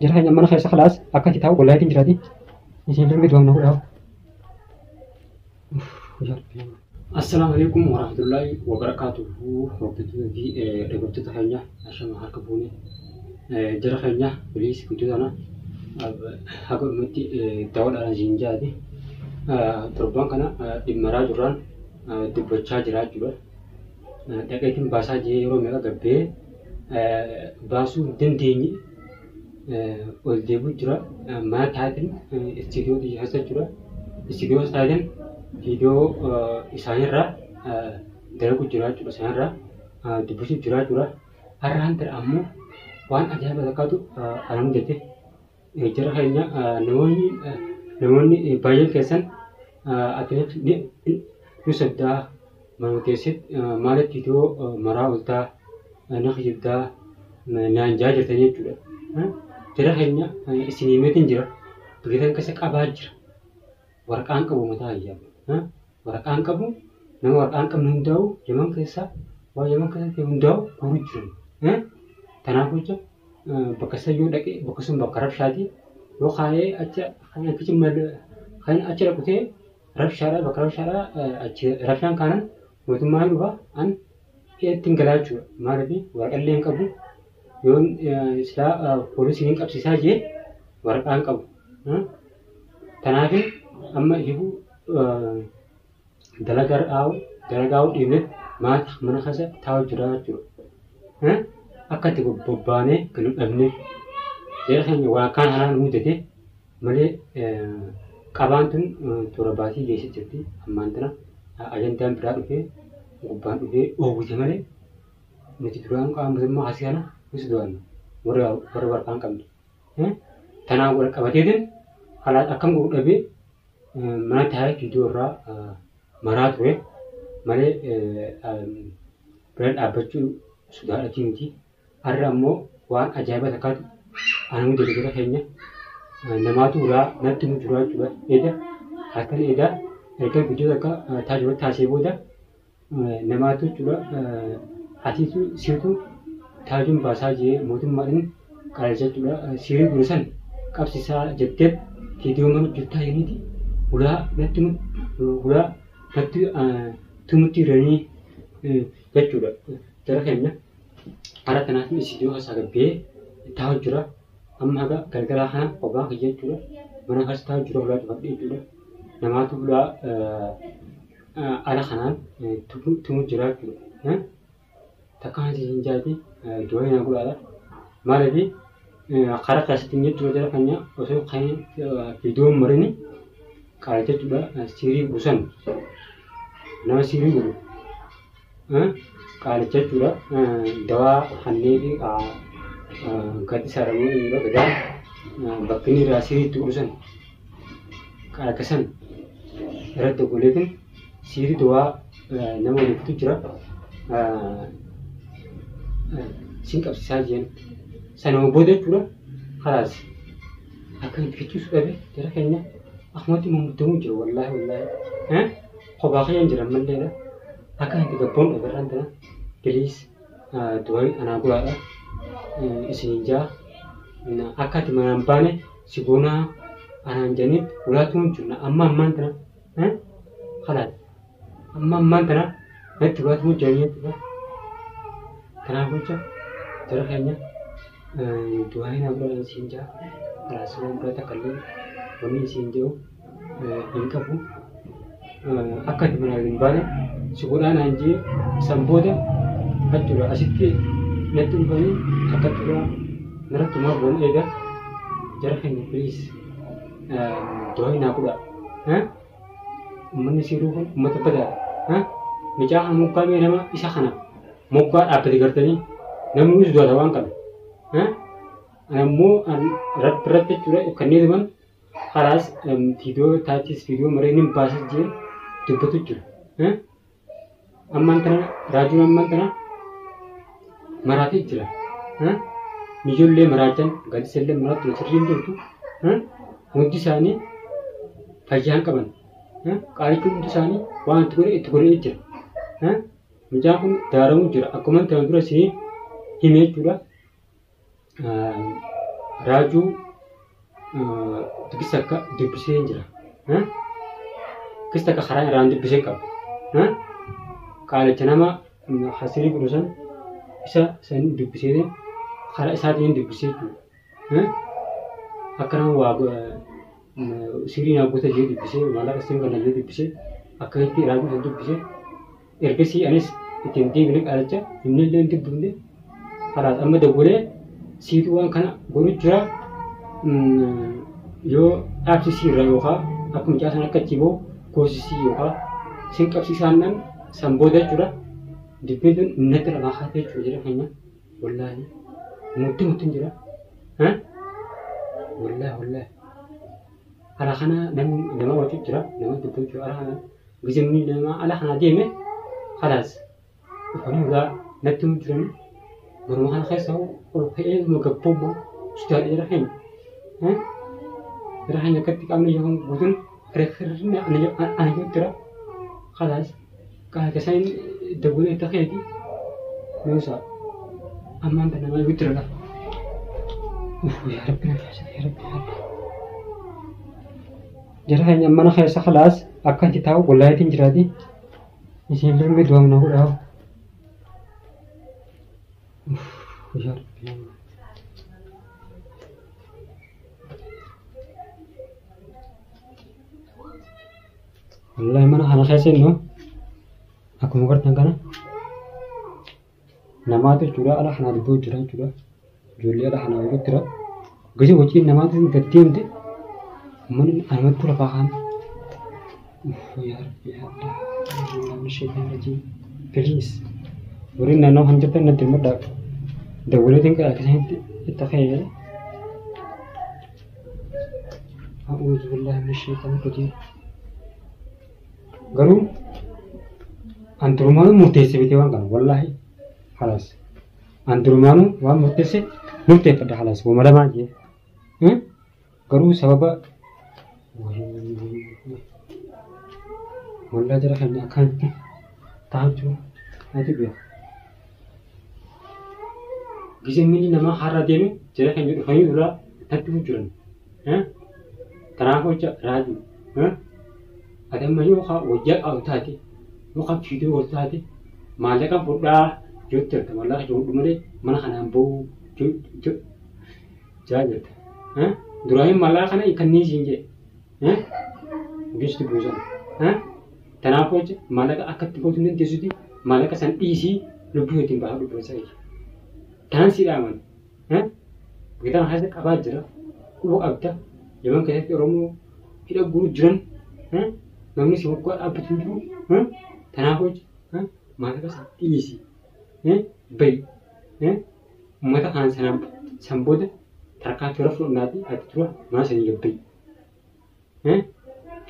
جرحنا لما نخلص خلاص أكنت تاو ولا هتين جرادي نسيب لهم دوام نقول السلام عليكم ورحمة الله وبركاته وقت في ربط تحية عشان هركبوني جرحنا بليس كنت أنا هقول متي دول على زنجادي تربان كنا إمارات جران دبتشا جرات جرا لكن باسا جيرو ميلا قبل باسو دنديني والديبو جرا ما تعرفين استديو دي هسه جرا استديو سايدن فيديو إسرائيل درجة جرا جرا سايرا دبوسي جرا هران ترامو وان أجهب ذكاتو ألم جته جرا هينيا نموني بايل كيسن أتني نسدا مانوتيسيت مالك فيديو مرا ولتا نخيبدا نانجا جرتني جرا جرا هينيا إسنيمتين جرا بقيتن كسك أباجر ورقان كبو متاعي ورقان كبو نما ورقان كم ننداو يمن كيسا ويمن كيسا ننداو كورجون تناقوجا بكسا يودك بكسم بكرب شادي لو خايه أجا خايه كيسم مل خايه أجا ركوته رب شارع بكرب شارع أجا رفيان كانن وتما يبغى أن يتنقلاجو ما ربي ورقان كبو يون إسلا بوليسين كاب سيساجي ورقان كبو تناقين أما يبو دلقاو دينت ما من خزة تاو جرا أكتر ببانة كلام أبني جرحني وكان هران مودته ملء كابانتون تراباتي جيش جدي أمانتنا أجندام برادو في وبانو في أوبوجي ملء نتدران كام بزمو حسيانا وسدوان ورا كان كم تناول كباتيدن خلاص أكمل أبي mana tahay video ra marat we male brand abachu sudah atinti aramo wan ajaiba takat anu degera henya namatu ra natimu jura jura eda hakal eda eka video taka tajwa taseboda namatu jura atisu situ tajum basaje modum marin kalja jura siri gurusan kapsisa jettet video manu juta ini di udah nanti tumuti rani jujur terkena ada tanah isi dua sahaja be tahu jura amma aga gara-gara hana obang kerja jura mana harus tahu jura udah dapat jura nama tu udah ada hana tumu jura jura takkan sih jadi dua yang aku ada malah di karak kasih tinggi jura hanya usul kain video merini kalja juga siri busan, nama siri guru, kalja juga dawa handi di gati saramu juga beda, bakini rasiri itu busan, kalkesan, berat tu kulitin siri dawa nama itu juga singkap sajian, sana bodoh juga, kalas, akan itu sudah be, jadi kayaknya. أخواتي ممتون جرو والله خباقي أنجر من ليلة أكان تقبون أبرانتنا بليس دوي أنا أقول هذا إسنجا أكاد منامبانه سبونا أنا جانب ولا تونجنا أما مانتنا خلاص أما مانتنا نتبغى تمو جانب كنا بوجا ترى كأنه دوي أنا أقول إسنجا خلاص ما برا تكلم kami sinjo ingkapu akad menalin balik sebulan anji samboda acura asikki netum bani akad juga nara tuma bon eda jarhan please doain aku dah menisiru mata pada mecahan muka ni nama isakhana muka apa digertani namni dua waan qabu ammoo irratti jechuudha kanneen dhuman halaas viidiyoo taachis viidiyoo maree nin baasis jee dubbatu jira ammaan tana raajuun ammaan tana maraatee jira ijoollee maraachan gadisallee maraatu sirriin jirtu hundi isaanii fayyaan qaban qaalichuun hundi isaanii waan itti godhee jira mijaan kun daaramuu jira akkuma tan dura si himee jechuudha raajuu tikis akka dubbisee jira tikis akka karaa irraan dubbisee qaba qaalicha nama hasirii godhusan isa san dubbisee karaa isaatiin dubbisee jechuudha akka nama waa sirii naagota jee dubbisee maallaqa siin kana jee dubbisee akka itti raajuu san dubbisee ergasii anis ittiin deebine qaalicha inni illee dubbifne karaas amma dawwalee siituu waan kana godhu jira yoo dhaabsisii irra yookaan akkuma caasan akka ciboo goosisii yookaan siin qabsiisaan san booda jechuudha dubbiin tun natti lamaa haatee jechuudha jira keenya wallaahi mutti jira wallaahi ala kana nama wajju jira nama dubbatu jira ala kana gizimni nama ala kana deeme kalaas ufanii ugaa natti mu jiran garuma kana keessa ol ka'ee magabboomoo ustaadhee rahanya ketika menjauh bukan referensinya anak itu kalas kalau kesain dahulu itu kayak gitu bisa aman dan nama itu lah ya Rabbi ya Rabbi jadi hanya mana kayak sekalas akan kita tahu boleh itu jadi di sini lebih dua menahun dah ya Rabbi wallahi mana hana khaisin no aku mau kerja kana nama tu cura ala hana ribu cura juli ala hana ribu cura gaji wajib nama tu gatiam deh mana amat tu lapakan ya Allah masyaallah lagi please beri nano hanjat nanti muda dah boleh tinggal kesini kita kaya A'udzubillah minasyaitonir rajim garuu anturumaanu murteesse bitee waan kana wallahi halas anturumaanu waan murteesse murteeffadha halas wama lamaa jee garuu sababa wallahi jara keenya akkanatti ta'aa jiru ati beeku gizemini nama har'a deeme jara keenya dhufanii duraa tatti jiran kanaaf jecha raajuu ada manusia wajah autati, muka video autati, malah kan pernah juter, malah jauh dumade, mana kan ambo jajet, Durahim malah kan ikan ni sinje, gitu bukan, tanah pun malah kan akad tiga tunden tisudi, malah kan san isi lebih timbah lebih besar, tanah siraman, kita hasil apa aja, kubu abda, jangan kayak orang kita guru juran, namni si waktu apa tu dulu, tanah hoj, mata kan sakti isi, baik, mata kan sanam sambut, terkait curah flow nanti, ada curah mana seni gabai,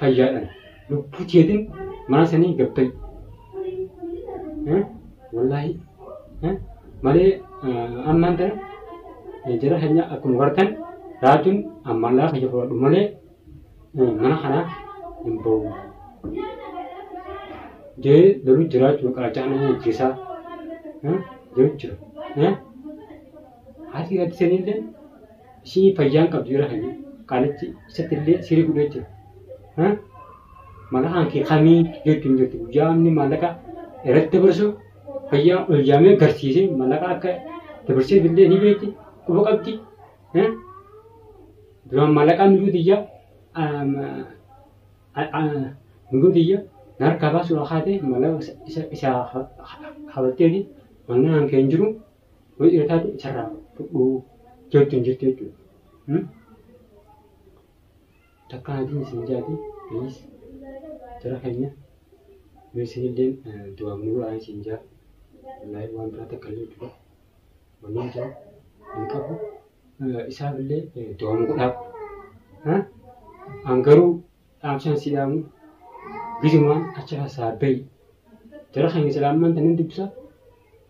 fajar, lu pujiatin mana seni gabai, wallahi, malah aman ter, jadi hanya aku mengerti, rajun amalah kerja produk malah, mana kana bau. Jadi dulu jerat juga kerajaan jasa, jujur, hati seni deh, si payang kabjurah ini, kalau setelah siri kuda je, malah angki kami jujur, jam ni malah ka erat terbersu, payang jamnya gersi sih, malah ka terbersi benda ni beti, kubuk abdi, dulu malah ka minggu dia, minggu dia. Nar kaba surah hati malah isa khawatir ni mana angke injuru, woi tadi cara jatuh, takkan hati senjati, please, cara hanya, mesin dan dua minggu aja senja, lain wan berata kali juga, ونجا نكبو إسحاق اللي دوام قلاب ها أنقرو أمشان سيدامو بيجمان أشرا سابي ترى خير سلام من تنين بسا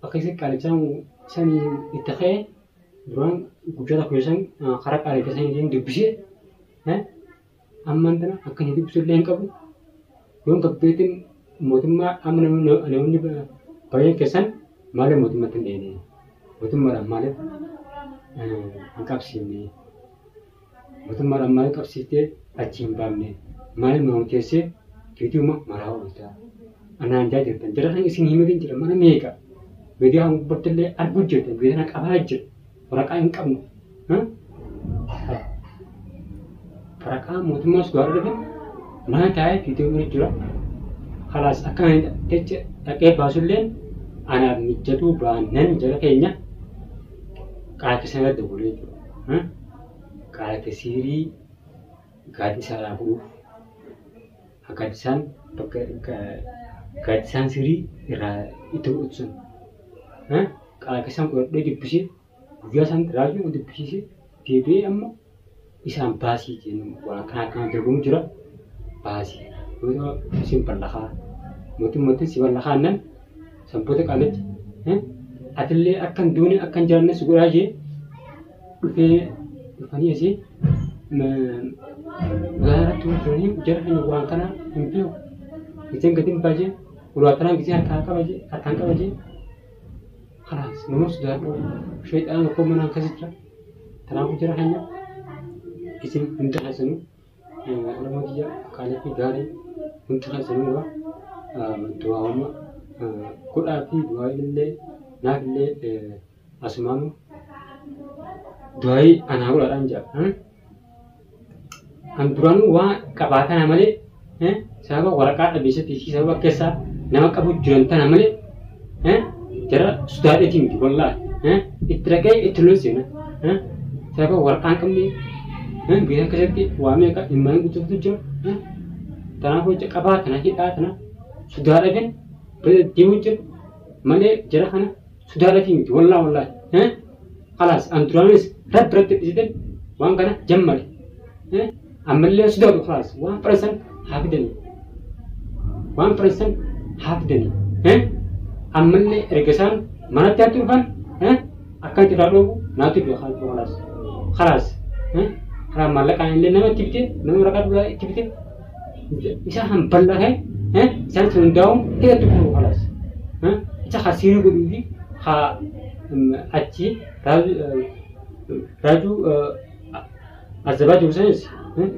أكيد كالجام سني يتخيل دران وجوده كويسان خراب على كسان يجين دبشة ها أما أنتنا أكيد يدي بسول لين كابو يوم كبيتين موتما أمنا نوني باين كسان ماله موتما تنديني موتما ماله كابسيني موتما ماله كابسيته أجيم بامني ماله مونكسي كيتيوما مراو بيتا أنا أنجاي جدا جرا خير سيني مدين جرا mana mega media ang bertele arbujet media nak abajet orang kain kamu Peraka mutumas gua ada mana tahu video ini juga kalas akan tece tak basulen anak mijatu banan jaga kayaknya kalau kesana tu boleh tu kalau kesiri gadis aku gadisan pakai gadisan siri itu utsun kalau kesana gua ada di besi biasan teraju untuk besi dia amma isam basi jenuh wala kan tergum jura basi itu simpan lah mutu siwan lah sampai college atlet akan dunia akan jalan segera aja ini sih Gara tu ni jarak ni orang kana impio kita ketim baje urat tanah kita akan baje خلاص نمس ده شيء أنا أقوم من هالكذا ترى بجرا هنيا كيسين أنت حسنو أنا ما تيجي كالي في داري أنت حسنو وا دعاء ما كل أبي دعاء اللي ناقلة أسمانو دعاء أنا أقول أرانجا أنترانو وا كبارك نعمله سبب ورقة بيسة تيجي سبب كيسا نما كابو جرانتا نعمله Cara sudah ada tim di bola, iterakai itulusnya, saya warkan kami, biar kerja wame ka imang itu tujuh, tanah pun cakap apa, tanah kita tanah sudah ada kan, berdiwujud, mana cara kana sudah ada tim di bola, kalas anturanis berat itu, wang kana jam mali, amalnya sudah kalas, 1% hafidani, amalnya rekesan mana tiap tuhan, akan tidak lalu nanti dua kalas, kalau malah kain lain nama tipe, nama mereka dua tipe, bisa hampir lah saya sendau tidak tuh kalas, bisa hasil begini, aci raju azabah juga sih,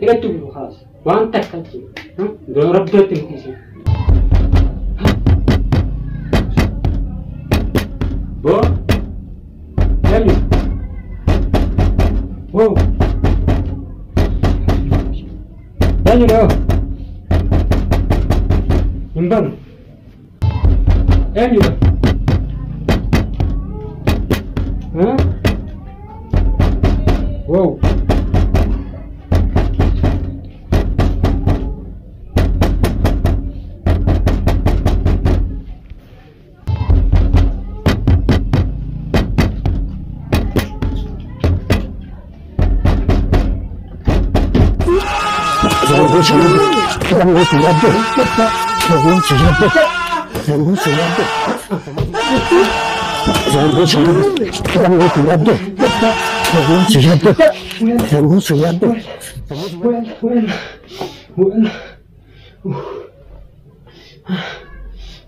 tidak tuh kalas, wan tak kaci, dua orang dua tipe sih. Bo, jadi, wow, jadi loh, imbang, jadi loh, wow.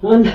Bueno.